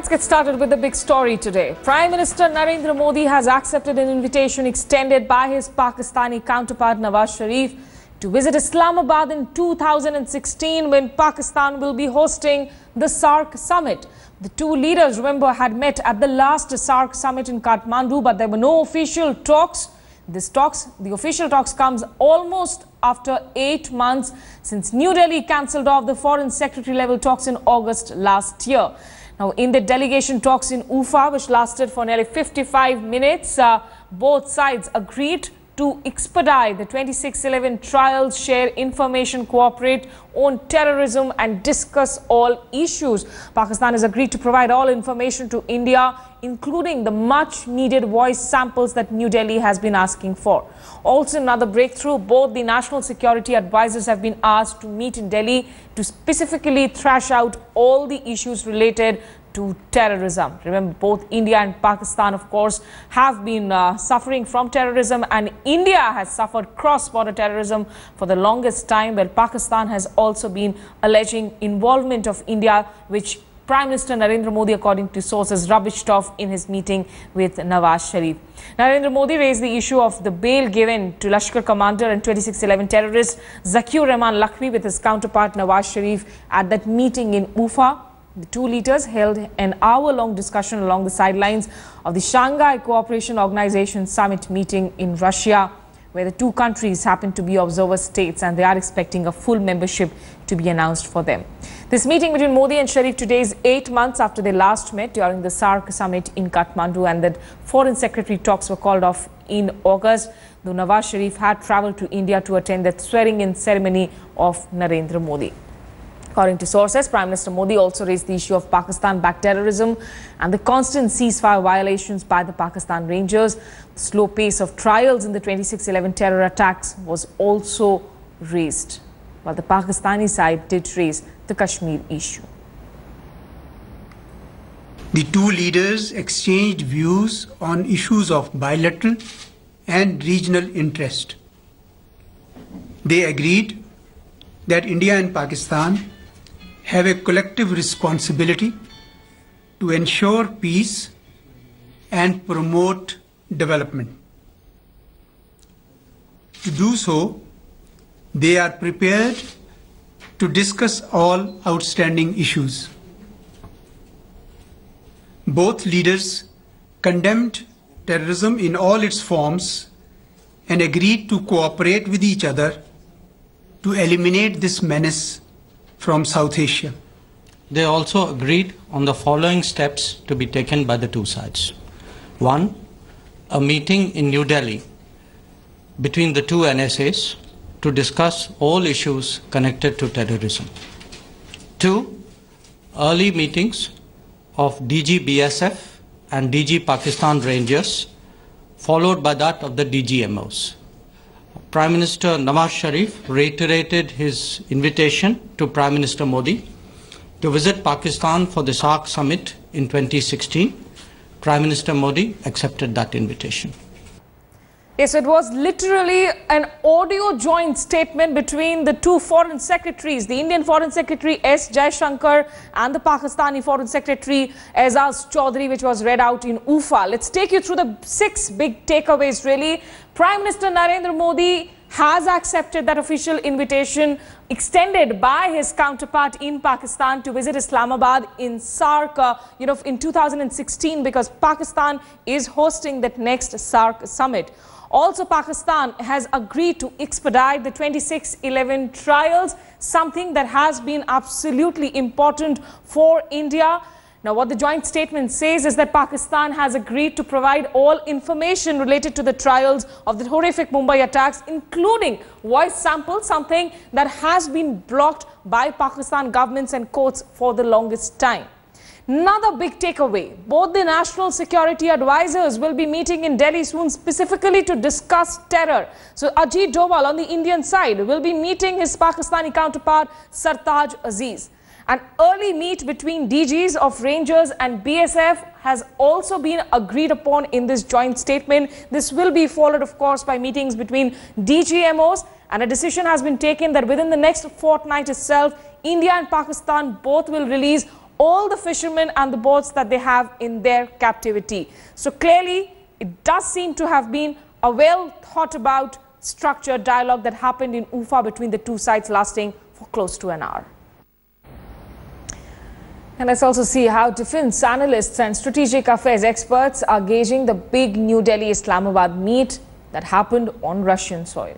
Let's get started with the big story today. Prime Minister Narendra Modi has accepted an invitation extended by his Pakistani counterpart Nawaz Sharif to visit Islamabad in 2016 when Pakistan will be hosting the SAARC summit. The two leaders, remember, had met at the last SAARC summit in Kathmandu, but there were no official talks. The official talks comes almost after 8 months since New Delhi cancelled off the foreign secretary level talks in August last year. Now, in the delegation talks in Ufa, which lasted for nearly 55 minutes, both sides agreed to expedite the 2611 trials, share information, cooperate on terrorism and discuss all issues. Pakistan has agreed to provide all information to India, including the much needed voice samples that New Delhi has been asking for. Also, another breakthrough, both the national security advisors have been asked to meet in Delhi to specifically thrash out all the issues related to terrorism. Remember, both India and Pakistan, of course, have been suffering from terrorism, and India has suffered cross-border terrorism for the longest time, where Pakistan has also been alleging involvement of India, which Prime Minister Narendra Modi, according to sources, rubbished off in his meeting with Nawaz Sharif. Narendra Modi raised the issue of the bail given to Lashkar commander and 2611 terrorist Zakir Rahman Lakhvi with his counterpart Nawaz Sharif at that meeting in Ufa. The two leaders held an hour-long discussion along the sidelines of the Shanghai Cooperation Organization summit meeting in Russia, where the two countries happen to be observer states, and they are expecting a full membership to be announced for them. This meeting between Modi and Sharif today is 8 months after they last met during the SAARC summit in Kathmandu, and that foreign secretary talks were called off in August, though Nawaz Sharif had travelled to India to attend the swearing-in ceremony of Narendra Modi. According to sources, Prime Minister Modi also raised the issue of Pakistan-backed terrorism and the constant ceasefire violations by the Pakistan Rangers. The slow pace of trials in the 2611 terror attacks was also raised, while the Pakistani side did raise the Kashmir issue. The two leaders exchanged views on issues of bilateral and regional interest. They agreed that India and Pakistan have a collective responsibility to ensure peace and promote development. To do so, they are prepared to discuss all outstanding issues. Both leaders condemned terrorism in all its forms and agreed to cooperate with each other to eliminate this menace from South Asia. They also agreed on the following steps to be taken by the two sides. 1. A meeting in New Delhi between the two NSAs to discuss all issues connected to terrorism. 2. Early meetings of DG BSF and DG Pakistan Rangers, followed by that of the DGMOs. Prime Minister Nawaz Sharif reiterated his invitation to Prime Minister Modi to visit Pakistan for the SAARC summit in 2016. Prime Minister Modi accepted that invitation. Yes, it was literally an audio joint statement between the two foreign secretaries, the Indian Foreign Secretary S. Jaishankar and the Pakistani Foreign Secretary Aizaz Chaudhry, which was read out in Ufa. Let's take you through the 6 big takeaways, really. Prime Minister Narendra Modi has accepted that official invitation extended by his counterpart in Pakistan to visit Islamabad in SAARC, in 2016, because Pakistan is hosting that next SAARC summit. Also, Pakistan has agreed to expedite the 2611 trials, something that has been absolutely important for India. Now, what the joint statement says is that Pakistan has agreed to provide all information related to the trials of the horrific Mumbai attacks, including voice samples, something that has been blocked by Pakistan governments and courts for the longest time. Another big takeaway, both the national security advisors will be meeting in Delhi soon, specifically to discuss terror. So Ajit Doval on the Indian side will be meeting his Pakistani counterpart Sartaj Aziz. An early meet between DGs of Rangers and BSF has also been agreed upon in this joint statement. This will be followed, of course, by meetings between DGMOs, and a decision has been taken that within the next fortnight itself, India and Pakistan both will release all the fishermen and the boats that they have in their captivity. So clearly, it does seem to have been a well thought about structured dialogue that happened in Ufa between the two sides, lasting for close to an hour. And let's also see how defense analysts and strategic affairs experts are gauging the big New Delhi-Islamabad meet that happened on Russian soil.